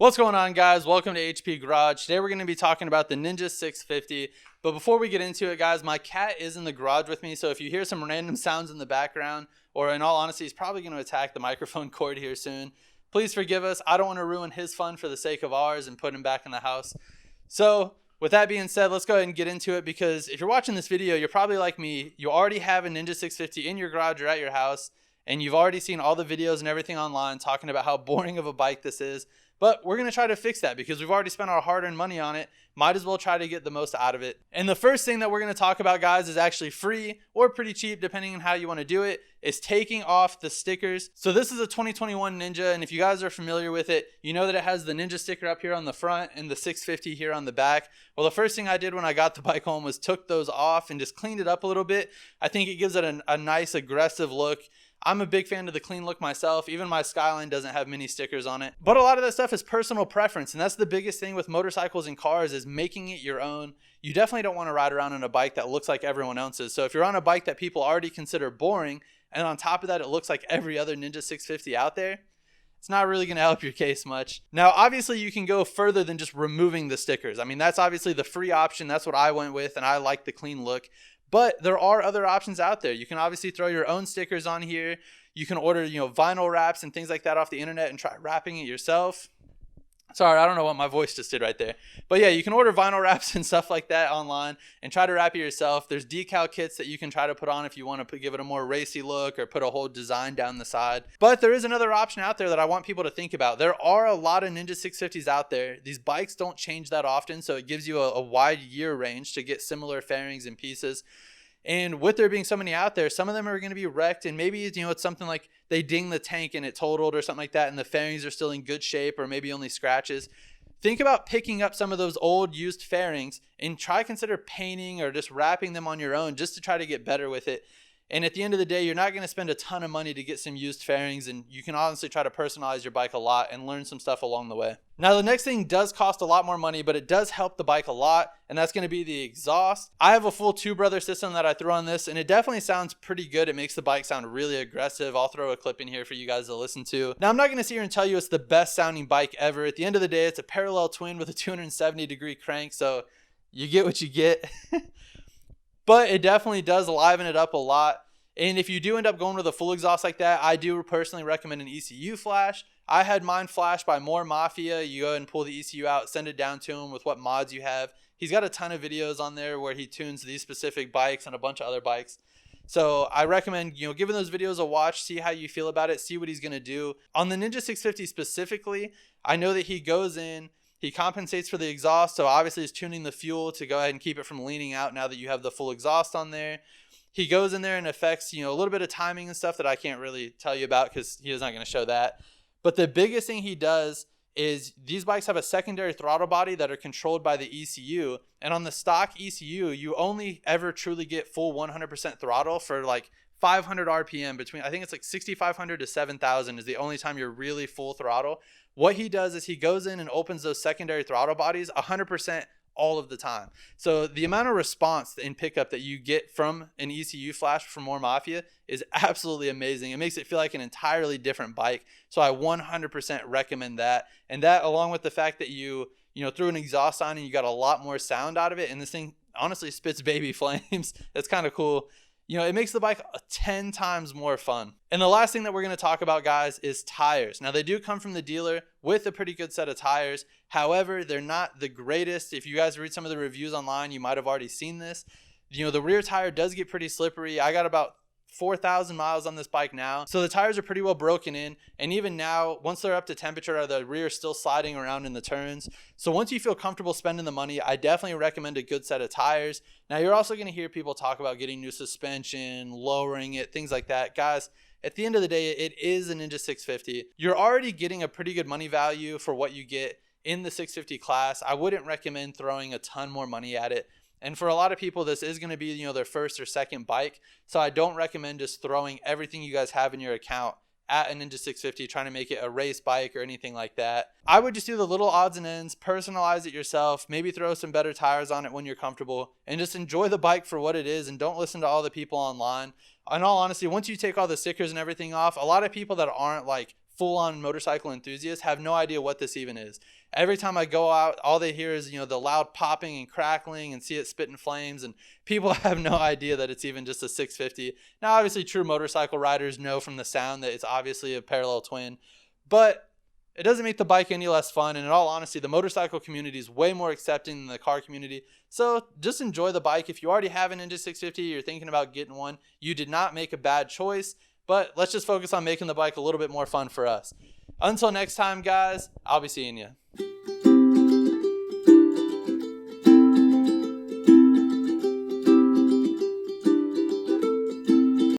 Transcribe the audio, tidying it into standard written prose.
What's going on, guys? Welcome to HP Garage. Today we're going to be talking about the Ninja 650. But before we get into it, guys, my cat is in the garage with me. So if you hear some random sounds in the background, or in all honesty, he's probably going to attack the microphone cord here soon, please forgive us. I don't want to ruin his fun for the sake of ours and put him back in the house. So with that being said, let's go ahead and get into it, because if you're watching this video, you're probably like me. You already have a Ninja 650 in your garage or at your house, and you've already seen all the videos and everything online talking about how boring of a bike this is. But we're going to try to fix that because we've already spent our hard-earned money on it. Might as well try to get the most out of it. And the first thing that we're going to talk about, guys, is actually free or pretty cheap, depending on how you want to do it, is taking off the stickers. So this is a 2021 Ninja, and if you guys are familiar with it, you know that it has the Ninja sticker up here on the front and the 650 here on the back. Well, the first thing I did when I got the bike home was took those off and just cleaned it up a little bit. I think it gives it a nice aggressive look. I'm a big fan of the clean look myself. Even my Skyline doesn't have many stickers on it. But a lot of that stuff is personal preference, and that's the biggest thing with motorcycles and cars, is making it your own. You definitely don't want to ride around on a bike that looks like everyone else's. So if you're on a bike that people already consider boring, and on top of that it looks like every other Ninja 650 out there, it's not really going to help your case much. Now, obviously, you can go further than just removing the stickers. I mean, that's obviously the free option. That's what I went with, and I like the clean look. But there are other options out there. You can obviously throw your own stickers on here. You can order, vinyl wraps and things like that off the internet and try wrapping it yourself. Sorry, I don't know what my voice just did right there. But yeah, you can order vinyl wraps and stuff like that online and try to wrap it yourself. There's decal kits that you can try to put on if you want to give it a more racy look or put a whole design down the side. But there is another option out there that I want people to think about. There are a lot of Ninja 650s out there. These bikes don't change that often, so it gives you a wide year range to get similar fairings and pieces. And with there being so many out there, some of them are going to be wrecked, and maybe it's something like they ding the tank and it totaled or something like that, and the fairings are still in good shape or maybe only scratches. Think about picking up some of those old used fairings and consider painting or just wrapping them on your own just to try to get better with it. And at the end of the day, you're not going to spend a ton of money to get some used fairings, and you can honestly try to personalize your bike a lot and learn some stuff along the way. Now, the next thing does cost a lot more money, but it does help the bike a lot, and that's going to be the exhaust. I have a full two-brother system that I threw on this, and it definitely sounds pretty good. It makes the bike sound really aggressive. I'll throw a clip in here for you guys to listen to. Now, I'm not going to sit here and tell you it's the best sounding bike ever. At the end of the day, it's a parallel twin with a 270-degree crank, so you get what you get. But it definitely does liven it up a lot. And if you do end up going with a full exhaust like that, I do personally recommend an ECU flash. I had mine flashed by More Mafia. You go ahead and pull the ECU out, send it down to him with what mods you have. He's got a ton of videos on there where he tunes these specific bikes and a bunch of other bikes. So I recommend, giving those videos a watch, see how you feel about it, see what he's going to do. On the Ninja 650 specifically, I know that he goes in, he compensates for the exhaust. So obviously he's tuning the fuel to go ahead and keep it from leaning out now that you have the full exhaust on there. He goes in there and affects, a little bit of timing and stuff that I can't really tell you about because he's not going to show that. But the biggest thing he does is these bikes have a secondary throttle body that are controlled by the ECU. And on the stock ECU, you only ever truly get full 100% throttle for like 500 RPM I think it's like 6,500 to 7,000 is the only time you're really full throttle. What he does is he goes in and opens those secondary throttle bodies 100% all of the time. So the amount of response in pickup that you get from an ECU flash from More Mafia is absolutely amazing. It makes it feel like an entirely different bike. So I 100% recommend that. And that, along with the fact that you threw an exhaust on and you got a lot more sound out of it, and this thing honestly spits baby flames. It's kind of cool. It makes the bike 10 times more fun. And the last thing that we're going to talk about, guys, is tires. Now, they do come from the dealer with a pretty good set of tires. However, they're not the greatest. If you guys read some of the reviews online, you might have already seen this. The rear tire does get pretty slippery. I got about 4,000 miles on this bike now. So the tires are pretty well broken in. And even now, once they're up to temperature, the rear is still sliding around in the turns. So once you feel comfortable spending the money, I definitely recommend a good set of tires. Now, you're also going to hear people talk about getting new suspension, lowering it, things like that. Guys, at the end of the day, it is a Ninja 650. You're already getting a pretty good money value for what you get in the 650 class. I wouldn't recommend throwing a ton more money at it. And for a lot of people, this is going to be, their first or second bike. So I don't recommend just throwing everything you guys have in your account at a Ninja 650, trying to make it a race bike or anything like that. I would just do the little odds and ends, personalize it yourself, maybe throw some better tires on it when you're comfortable, and just enjoy the bike for what it is, and don't listen to all the people online. In all honesty, once you take all the stickers and everything off, a lot of people that aren't like full-on motorcycle enthusiasts have no idea what this even is. Every time I go out, all they hear is, the loud popping and crackling and see it spitting flames, and people have no idea that it's even just a 650. Now, obviously, true motorcycle riders know from the sound that it's obviously a parallel twin, but it doesn't make the bike any less fun. And in all honesty, the motorcycle community is way more accepting than the car community. So just enjoy the bike. If you already have a Ninja 650, you're thinking about getting one, you did not make a bad choice. But let's just focus on making the bike a little bit more fun for us. Until next time, guys, I'll be seeing you.